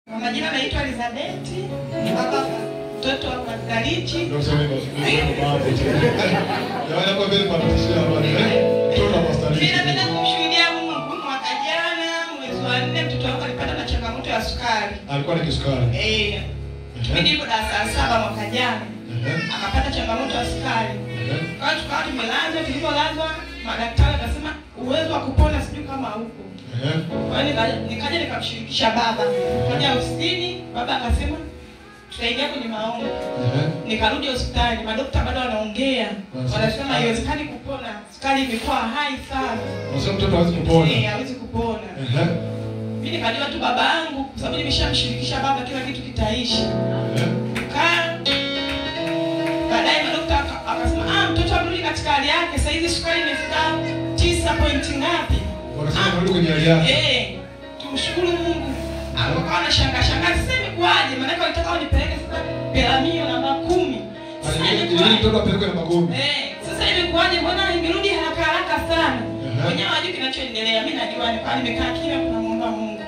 Kwa majina naitwa Elizabeth, ni baba mtoto wa Margariti. Ndio sema baba. Yaani kwa vile patishia habari tuna mastari. Mimi napenda kumshuhudia Mungu. Mwaka jana mwezi wa 4 mtoto wangu alipata na changamoto ya sukari. Alikuwa na kisukari. Mimi niko darasa 7 mwaka jana. Akapata changamoto ya sukari. Kwa hiyo tukawa tumelazwa, tulipolazwa madaktari akasema uwezo wa kupona sijui kama huko. Kwa hiyo nikaja nikamshirikisha baba. Kaja hospitali, baba akasema tutaingia kwenye maombi. Nikarudi hospitali, madaktari bado wanaongea. Wanasema haiwezekani kupona. Sukari imekuwa high sana. Unasema mtoto hawezi kupona. Hawezi kupona. Mimi nikajua tu baba yangu kwa sababu nimeshamshirikisha baba kila kitu kitaisha. Baadaye madaktari akasema mtoto arudi katika hali yake. Sasa hivi sukari imefika 9 ngapi? Wakasema arudi kwenye hali yake. Tumshukuru Mungu. Akawa anashangaa sasa imekuaje? Maana walitaka wanipeleke sasa Pelamio namba 10. Sasa mtoto apelekwe namba 10. Sasa imekuaje? Mbona imerudi haraka sana? Wenyewe hawajui kinachoendelea. Mimi najua ni pale nimekaa kimya kumwomba Mungu.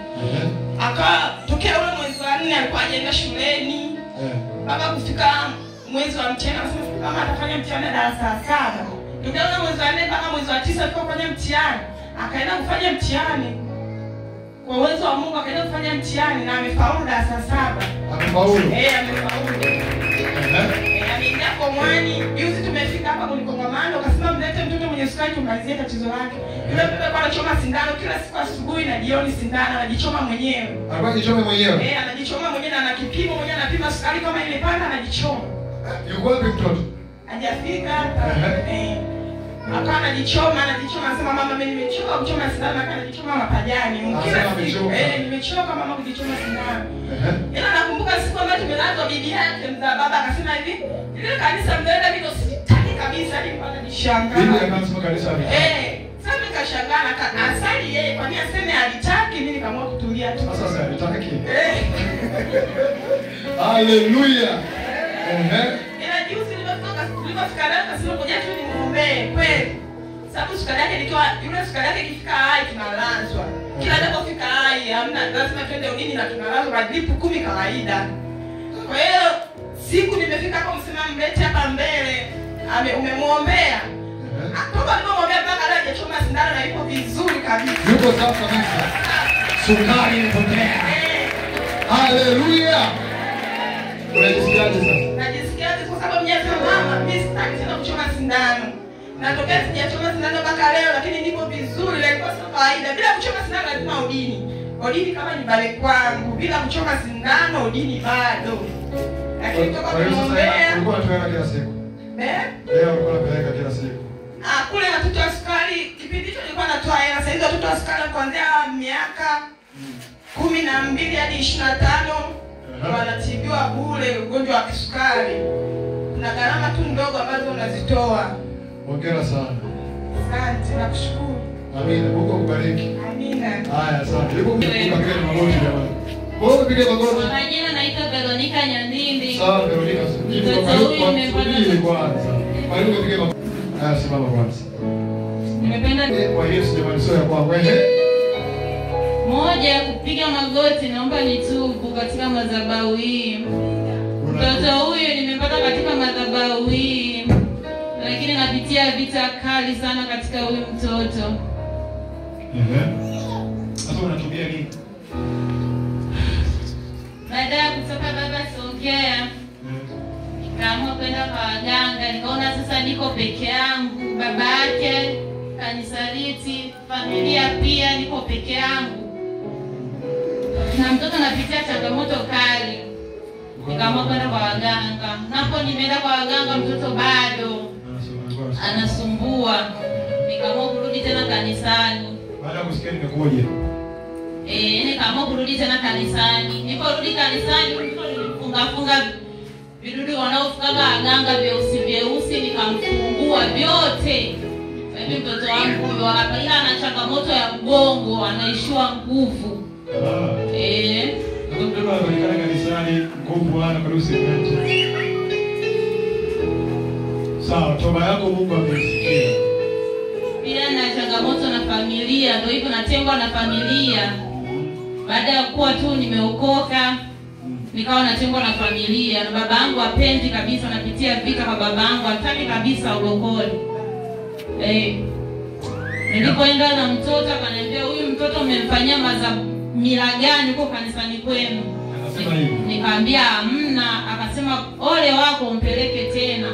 Akatokea ule mwezi wa 4 alikuwa ajaenda shuleni. Baba kufika mwezi wa mtihani akasema kama atafanya mtihani darasa 7. Tokea ule mwezi wa 4 mpaka mwezi wa 9 alikuwa kufanya mtihani. Akaenda kufanya mtihani. Kwa uwezo wa Mungu akaenda kufanya mtihani na amefaulu darasa 7. Amefaulu? Amefaulu. Ameingia komwani. Juzi tumefika hapa mlikongamano akasema mlete mtoto mwenye sukari tumalizie tatizo lake. Yule mtoto alikuwa anachoma sindano kila siku asubuhi na jioni sindano anajichoma mwenyewe. Alikuwa anajichoma mwenyewe? Anajichoma mwenyewe na ana kipimo mwenyewe anapima sukari kama imepanda anajichoma. Yuko wapi mtoto? Hajafika hapa. Akawa anajichoma anasema mama mimi nimechoka kuchoma sindano anajichoma mapajani. Nimechoka mama kujichoma sindano. Ila nakumbuka siku ambayo tumelazwa bibi yake mzaa baba akasema hivi, ile kanisa mnaenda mimi sitaki kabisa hadi mpaka nishangaa. Bibi akasema kanisa hili. Sasa nikashangaa na asali yeye kwa nini aseme alitaki mimi nikaamua kutulia tu. Sasa alitaki. Haleluya. Ila juzi nilipofika leo kasema ngoja tu nimuombee kweli. Sababu sukari yake nikiwa yule sukari yake ikifika hai tunalazwa. Kila anapofika hai hamna lazima twende udini na tunalazwa kwa drip 10 kawaida. Kwa hiyo siku nimefika hapo msema mlete hapa mbele. Umemuombea. Toka nimemwombea mpaka leo hajachoma sindano na yuko vizuri kabisa. Yuko sawa kabisa. Sukari imepotea. Haleluya. Unajisikiaje sasa? Najisikiaje kwa sababu mimi mama mimi sitaki tena kuchoma sindano. Natokea sijachoma sindano mpaka leo lakini niko vizuri ilikuwa sio kawaida. Bila kuchoma sindano lazima udini. Udini kama ni bale kwangu. Bila kuchoma sindano udini bado. Lakini toka kumwombea ulikuwa unapeleka kila siku. Leo ulikuwa unapeleka kila siku. Kule watoto wa sukari kipindi hicho nilikuwa natoa hela. Sasa hizo watoto wa sukari kuanzia miaka 12 hadi 25 wanatibiwa bure ugonjwa wa kisukari. Kuna gharama tu ndogo ambazo unazitoa. Hongera sana. Asante na kushukuru. Amina. Mungu akubariki. Amina. Haya, asante. Hebu mpige magoti jamani. Wewe mpige magoti. Kwa majina naitwa Veronica Nyandindi. Sawa Veronica. Mtoto huyu nimepata kwanza. Karibu mpige magoti. Haya, simama kwanza. Nimependa kwa Yesu jamani sio ya kwangu. Moja kupiga magoti naomba nitubu katika madhabahu hii. Mtoto huyu nimepata katika madhabahu hii. Lakini napitia vita kali sana katika huyu mtoto. Sasa unatumia nini? Baada ya kutoka baba Songea, nikaamua kwenda kwa waganga. Nikaona sasa niko peke yangu, baba yake kanisaliti, familia pia niko peke yangu. Na mtoto napitia changamoto kali. Nikaamua kwenda kwa waganga. Napo nimeenda kwa waganga mtoto bado anasumbua. Nikaamua kurudi tena kanisani. Baada ya kusikia nimekuja. Nikaamua kurudi tena kanisani. Niliporudi kanisani nilifunga vidudu wanaofukaga waganga vyeusi nikamfungua vyote. Hivi mtoto wangu hapa ila ana changamoto ya mgongo, anaishiwa nguvu. Sasa mtoto anapatikana kanisani, nguvu ana kwa usiku. Sawa, toba yako Mungu amesikia. Pia na changamoto na familia, ndio hivyo natengwa na familia. Baada ya kuwa tu nimeokoka, nikawa natengwa na familia, na baba yangu hapendi kabisa, napitia vita kwa baba yangu, hataki kabisa ulokole. Nilipoenda na mtoto akaniambia, huyu mtoto umemfanyia mila gani huko kanisani kwenu? Nikamwambia hamna. Akasema ole wako, umpeleke tena.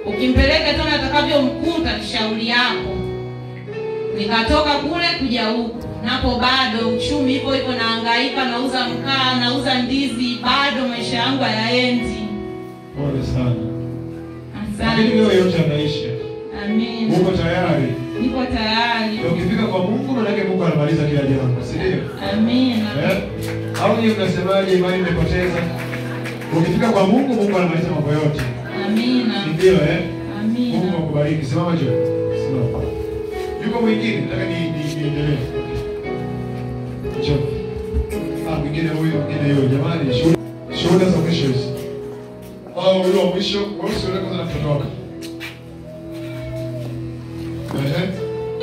Ukimpeleke tena atakavyomkuta ni shauri yako. Nikatoka kule kuja huku, napo bado uchumi hivyo hivyo, nahangaika, nauza mkaa, nauza ndizi, bado maisha yangu hayaendi. Pole sana. Asante. Lakini leo yote yanaisha. Amen. Uko tayari? Niko tayari. Ukifika kwa Mungu, maana yake Mungu anamaliza kila jambo, si ndio? Amen. Au ni unasemaje, imani imepoteza? Ukifika kwa Mungu, Mungu anamaliza mambo yote. Amina. Ndio Amina. Mungu akubariki. Simama juu. Simama. Yuko mwingine, nataka niendelee. Njoo. Mwingine huyo jamani, shuhuda za mwisho hizi. Huyo mwisho, wewe sio kwanza na mtoto wako.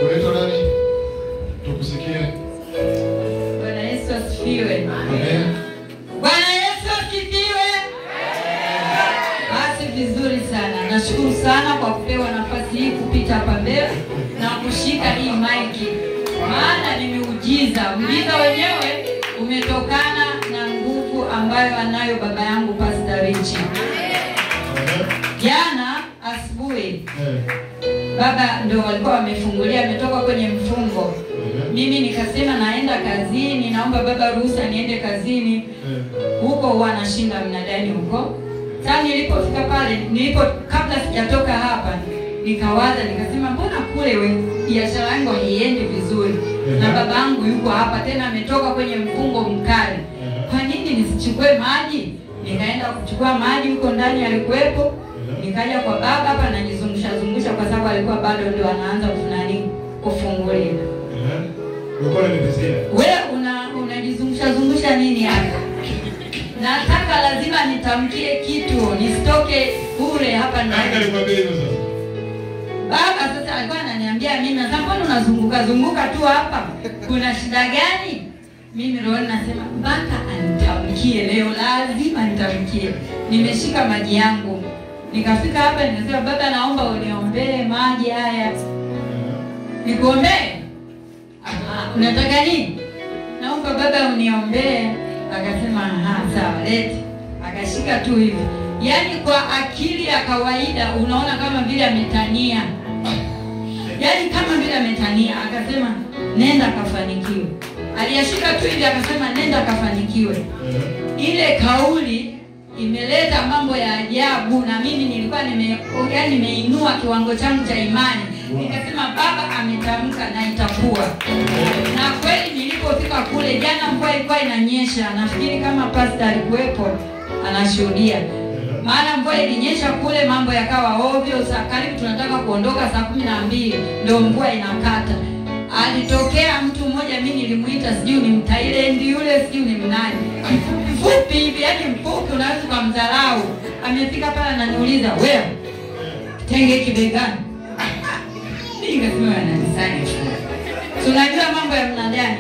Unaitwa nani? Tukusikie. Bwana Yesu asifiwe. Amen. Bwana Yesu asifiwe. Basi vizuri sana. Nashukuru sana kwa kupewa nafasi hii kupita hapa mbele na kushika hii maiki. Maana ni miujiza. Muujiza wenyewe umetokana na nguvu ambayo anayo baba yangu Pastor Richi. Jana asubuhi baba ndio walikuwa wamefungulia, ametoka kwenye mfungo. Mimi nikasema naenda kazini, naomba baba ruhusa niende kazini. Huko huwa nashinda mnadani huko. Sasa nilipofika pale, kabla sijatoka hapa, nikawaza nikasema mbona kule biashara yangu haiendi vizuri? Na baba yangu yuko hapa tena ametoka kwenye mfungo mkali. Kwa nini nisichukue maji? Nikaenda kuchukua maji huko ndani alikuwepo. Nikaja kwa baba hapa najizungusha kwa sababu alikuwa bado ndio anaanza kufungulia. Ulikuwa unanipezea. Wewe unajizungusha nini hapa? Nataka lazima nitamkie kitu, nisitoke bure hapa ndani. Nani alikwambia hivyo sasa? Baba sasa alikuwa ananiambia mimi, sasa mbona unazunguka tu hapa? Kuna shida gani? Mimi roho nasema mpaka anitamkie leo, lazima nitamkie. Nimeshika maji yangu. Nikafika hapa nikasema baba naomba uniombee maji haya. Nikuombee? Unataka nini? Naomba baba uniombee. Akasema sawa leti. Akashika tu hivi. Yaani kwa akili ya kawaida unaona kama vile ametania. Yaani kama vile ametania. Akasema nenda kafanikiwe. Aliyashika tu hivi akasema nenda kafanikiwe. Ile kauli imeleta mambo ya ajabu, na mimi nilikuwa nimeinua kiwango changu cha imani. Nikasema baba ametamka na itakuwa. Na kweli nilipofika kule jana mvua ilikuwa inanyesha. Nafikiri kama pastor alikuwepo anashuhudia. Maana mvua ilinyesha kule, mambo yakawa ovyo. Saa karibu tunataka kuondoka saa 12 ndio mvua inakata. Alitokea mtu mmoja, mimi nilimuita sijui ni Mthailand yule sijui ni mnani. Mfupi hivi, yaani mfupi unaweza kumdharau. Amefika pale ananiuliza, "Wewe tenge kibegani?" Nikasema ananisanya. Tunajua mambo ya mnadani.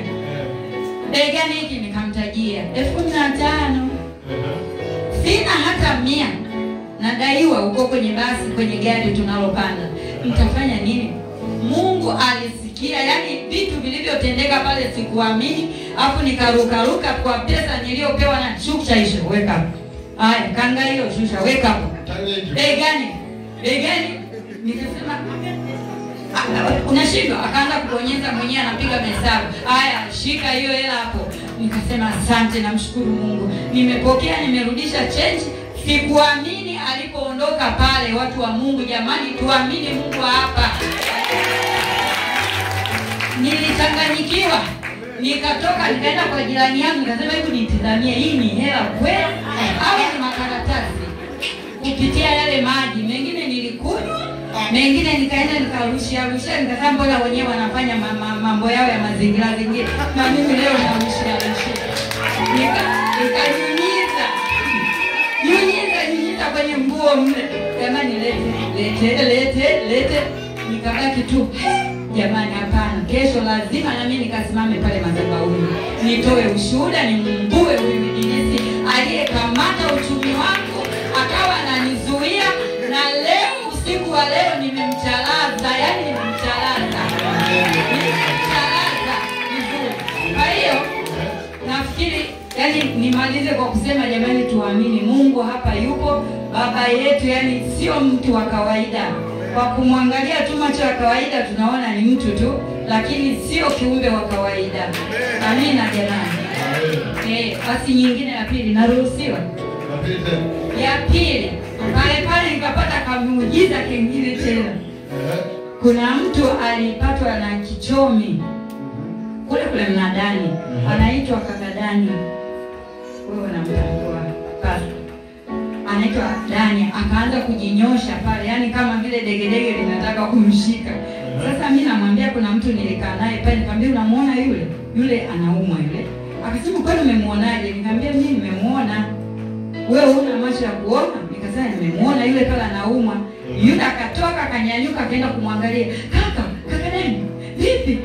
Begani hiki nikamtajia 15,000. Sina hata 100. Nadaiwa huko kwenye basi, kwenye gari tunalopanda. Nitafanya nini? Mungu alisikia, yani vitu vilivyotendeka pale sikuamini, afu nikaruka kwa pesa niliyopewa na shusha hizo weka hapo. Haya kanga hiyo shusha weka hapo. Begani nikasema unashindwa, akaanza kubonyeza mwenyewe anapiga hesabu. Haya shika hiyo hela hapo. Nikasema asante, namshukuru Mungu. Nimepokea, nimerudisha change. Sikuamini alipoondoka pale. Watu wa Mungu jamani, tuamini Mungu hapa. Nilichanganyikiwa. Nikatoka nikaenda kwa jirani yangu nikasema hebu nitizamie hii ni hela kweli au ni makaratasi. Kupitia yale maji, mengine nilikunywa, mengine nikaenda nikarushia nikasema mbona wenyewe wanafanya mambo yao ya mazingira zingine. Na mimi leo narushia. Nikanyunyiza kwenye nguo mle. Jamani lete. Nikabaki tu. Jamani hapana, kesho lazima na mimi nikasimame pale madhabahuni. Nitoe ushuhuda, nimbue huyu mjinisi aliyekamata nimalize kwa kusema jamani, tuamini Mungu hapa yupo, baba yetu, yani sio mtu wa kawaida. Kwa kumwangalia tu macho ya kawaida tunaona ni mtu tu, lakini sio kiumbe wa kawaida. Amina jamani. Basi nyingine ya pili naruhusiwa. Ya pili, pale nikapata kamuujiza kingine tena. Kuna mtu alipatwa na kichomi kule mnadani, anaitwa kaka Dani. Wewe unamtambua pasta? Anaitwa Dani, akaanza kujinyosha pale, yani kama vile degedege linataka kumshika. Sasa mimi namwambia, kuna mtu nilikaa naye pale, nikamwambia unamuona yule anaumwa yule. Akasema kwani umemuonaje? Nikamwambia mimi nimemuona. Wewe una macho ya kuona? Nikasema nimemuona yule pale anaumwa. Yule akatoka akanyanyuka akaenda kumwangalia. Kaka Dani, vipi?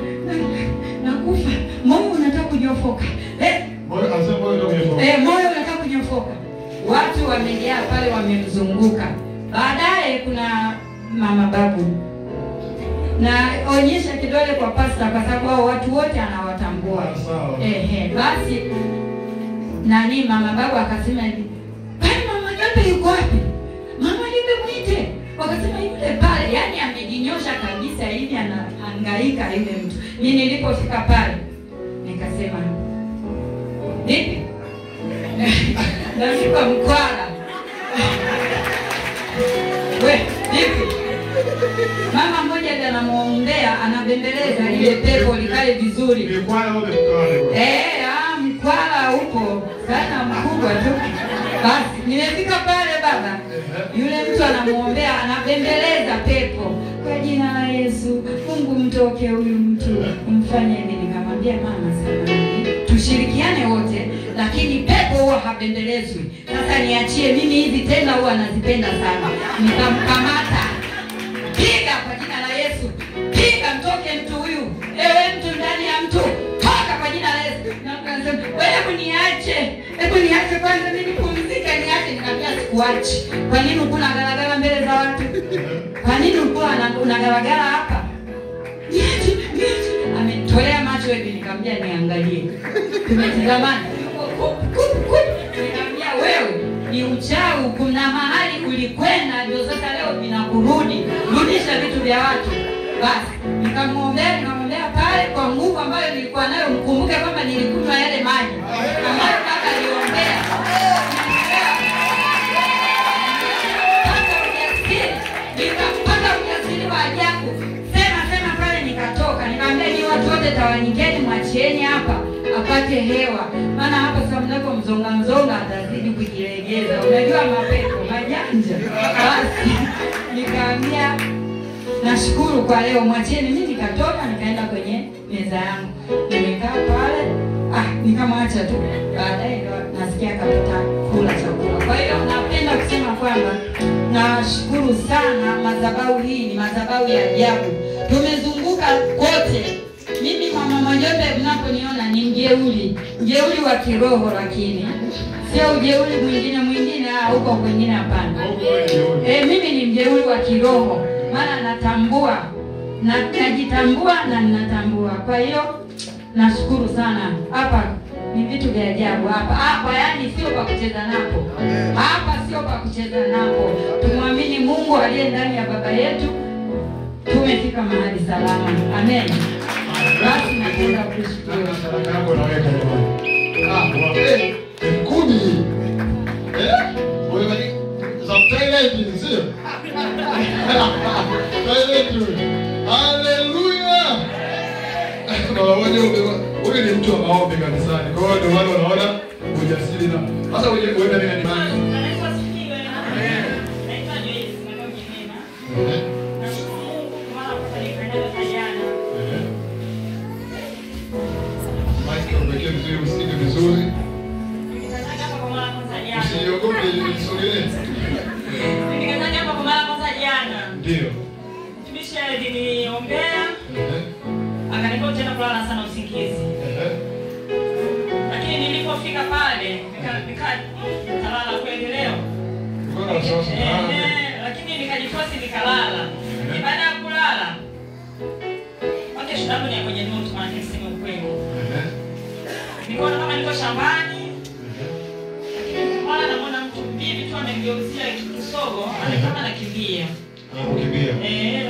Nakufa. Moyo unataka kunyofoka. Moyo anasema moyo unataka kunyofoka. Moyo unataka kunyofoka. Watu wamejaa pale wamemzunguka. Baadaye kuna mama babu. Na onyesha kidole kwa pasta kwa sababu hao watu wote anawatambua. Basi nani mama babu akasema hivi, mama Jembe yuko wapi? Mama Jembe mwite. Wakasema yule pale, yani amejinyosha kabisa hivi anahangaika yule mtu. Mimi nilipofika pale nikasema, vipi? Nafika Mkwala. Vipi? Mama mmoja ndiye anamuombea, anabembeleza ile pepo likae vizuri. Mkwala upo sana mkubwa tu. Basi nimefika pale baba. Yule mtu anamuombea, anabembeleza pepo. Kwa jina la Yesu, Mungu mtoke huyu mtu. Umfanye hivi. Nikamwambia mama sana, tushirikiane wote, lakini pepo huwa habembelezwi. Sasa niachie mimi hizi tena huwa nazipenda sana. Nikamkamata. Piga kwa jina la Yesu. Piga mtoke mtu huyu. Ewe mtu ndani ya mtu. Toka kwa jina la Yesu. Na mkasema, wewe niache. Hebu niache kwanza mimi pumzika niache. Nikamwambia sikuachi. Kwa nini ukuna garagara mbele za watu? Kwa nini unagaragara hapa? Niache. Ametolea macho hivi, nikamwambia niangalie. Tumetazamana. Nikamwambia wewe ni uchawi, kuna mahali ulikwenda ndio sasa leo vinakurudi. Rudisha vitu vya watu. Basi nikamwombea pale kwa nguvu ambayo nilikuwa nayo, mkumbuke kwamba nilikunywa yale maji ambayo kaka aliombea. Nikapata ujasiri wa ajabu. Sema pale nikatoka. Nikamwambia ni watu wote tawanyikeni, mwachieni hapa apate hewa. Maana hapa sasa mnapomzonga atazidi kujilegeza. Unajua mapepo majanja. Basi nikaambia nashukuru kwa leo, mwachieni. Mimi nikatoka nikaenda kwenye meza yangu. Nimekaa pale, nikamwacha tu. Baadaye nasikia kapata kula chakula. Kwa hiyo napenda kusema kwamba nashukuru sana, madhabahu hii ni madhabahu ya ajabu. Tumezunguka kote. Mimi mama Jembe mnaponiona ni mjeuri wa kiroho, lakini sio ujeuri mwingine huko kwingine hapana. Mimi ni mjeuri wa kiroho, maana natambua najitambua na ninatambua. Kwa hiyo nashukuru sana. Hapa ni vitu vya ajabu hapa yani sio pa kucheza napo. Hapa sio pa kucheza napo. Tumwamini Mungu aliye ndani ya baba yetu. Tumefika mahali salama. Amen. Basi napenda kushukuru. Sadaka yako naweka jamani. Wape kumi. Wewe ni za Thailand sio? Thailand. Hallelujah. Wewe ni mtu wa maombi kanisani. Kwa hiyo ndio wale wanaona ujasiri na. Sasa wewe nani ni nani? Vizuri. Usiogope usisogelee. Nikazania kwa mara kwanza jana. Ndio. Tumisha niliombea. Akanipa tena kulala sana usingizi. Lakini nilipofika pale nikalala kweli leo. Lakini nikajifosi nikalala. Baada ya kulala wake shudamu ni kwenye note maana niseme ukweli. Nikaona kama niko shambani,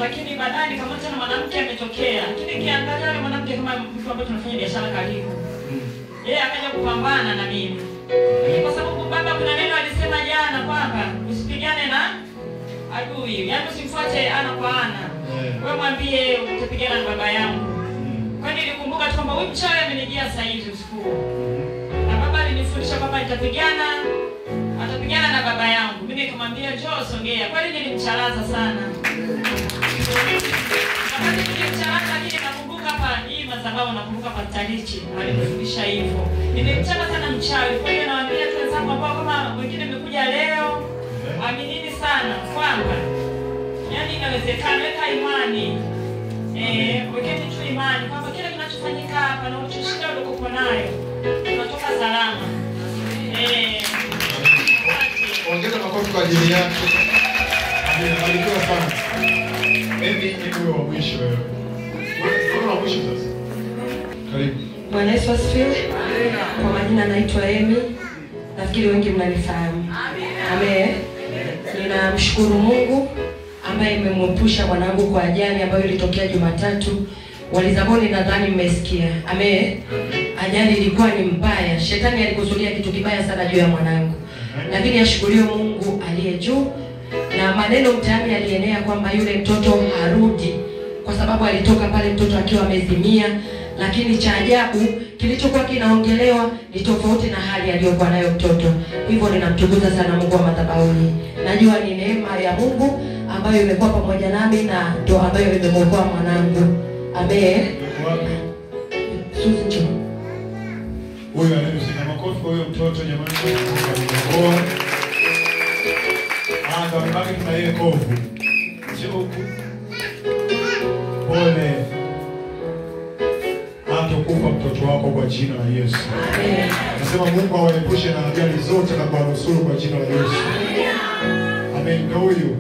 Lakini baadaye nikamwona na mwanamke ametokea. Lakini kiangalia yule mwanamke kama mtu ambaye tunafanya biashara karibu. Yeye akaja kupambana na mimi. Kwa sababu baba kuna neno alisema jana kwamba usipigane na adui. Yaani usimfuate ana kwa ana. Wewe mwambie utapigana na baba yangu. Kwa nini nilikumbuka tu kwamba huyu mchawi amenijia sasa hivi usiku. Na baba alinifundisha kwamba atapigana na baba yangu. Mimi nikamwambia njoo songea. Kwani nilimcharaza sana. Wakati nilimcharaza lakini nakumbuka hapa hii madhabahu nakumbuka Patalichi alinifundisha hivyo. Nimemchapa sana mchawi. Kwa hiyo nawaambia tu wenzangu ambao kama wengine mmekuja leo aminini sana kwamba yaani inawezekana, weka imani. Wekeni tu imani kwamba kile kinachofanyika hapa na ulichoshinda uliko nayo tunatoka salama. Ongeza makofi kwa ajili yako. Amebarikiwa sana. Mimi ni wa mwisho wewe. Wewe wa mwisho sasa. Karibu. Bwana Yesu asifiwe. Kwa majina naitwa Emi. Nafikiri wengi mnanifahamu. Amen. Ninamshukuru Mungu ambaye imemwepusha mwanangu kwa ajali ambayo ilitokea Jumatatu. Walizaboni nadhani mmesikia. Amen. Ajali ilikuwa ni mbaya. Shetani alikusudia kitu kibaya sana juu ya mwanangu. Lakini ashukuriwe Mungu aliye juu, na maneno mtaani alienea kwamba yule mtoto harudi kwa sababu alitoka pale mtoto akiwa amezimia, lakini cha ajabu kilichokuwa kinaongelewa ni tofauti na hali aliyokuwa nayo mtoto. Hivyo ninamtukuza sana Mungu wa madhabahuni. Najua ni neema ya Mungu ambayo imekuwa pamoja nami na ndio ambayo imemwokoa mwanangu. Amen. Suzi. Huyu anayeshika makofi kwa huyo mtoto jamani. Anga mbaki tuna yeye kovu. Sio huku. Pole. Hatakufa mtoto wako kwa jina la Yesu. Amen. Nasema Mungu awaepushe na ajali zote na kuwanusuru kwa jina la Yesu. Amen. Ndio huyu.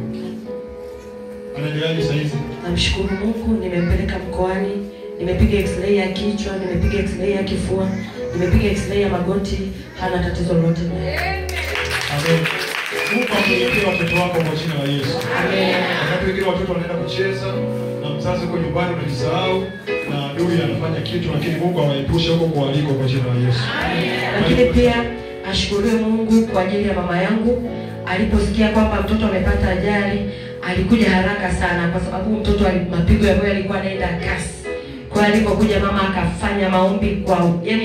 Anaendeleaje sasa hivi? Namshukuru Mungu, nimempeleka mkoani, nimepiga x-ray ya kichwa, nimepiga x-ray ya kifua, nimepiga x-ray ya magoti, hana tatizo lolote. Amen. Mungu ambariki watoto wako kwa jina la Yesu. Amen. Wakati wengine watoto wanaenda kucheza na mzazi uko nyumbani unajisahau na adui anafanya kitu, lakini Mungu awaepushe huko kwa aliko kwa jina la Yesu. Lakini pia ashukuriwe Mungu kwa ajili ya mama yangu. Aliposikia kwamba mtoto amepata ajali, alikuja haraka sana kwa sababu mtoto mapigo ya moyo alikuwa anaenda kasi. Kwa alipokuja mama akafanya maombi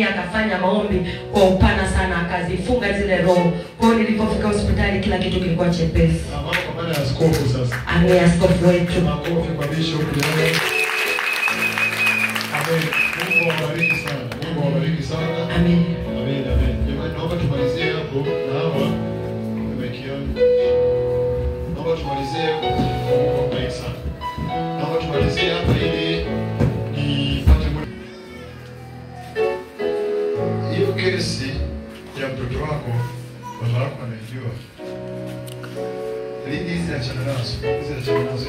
akafanya maombi kwa upana sana, akazifunga zile roho. Kwa hiyo nilipofika hospitali kila kitu kilikuwa chepesi. Mama kwa maana ya askofu sasa. Amen, askofu wetu. Makofi kwa bishop leo. Amen. Mungu awabariki sana. Mungu awabariki sana. Amen. Amen. Amen. Jamani naomba tumalizie hapo na hawa tumekiona. Naomba tumalizie kwa break sana. Naomba tumalizie hapa ili nipate muda. Hiyo kesi ya mtoto wako baba yako anajua. Lini hizi achana nazo? Hizi achana nazo.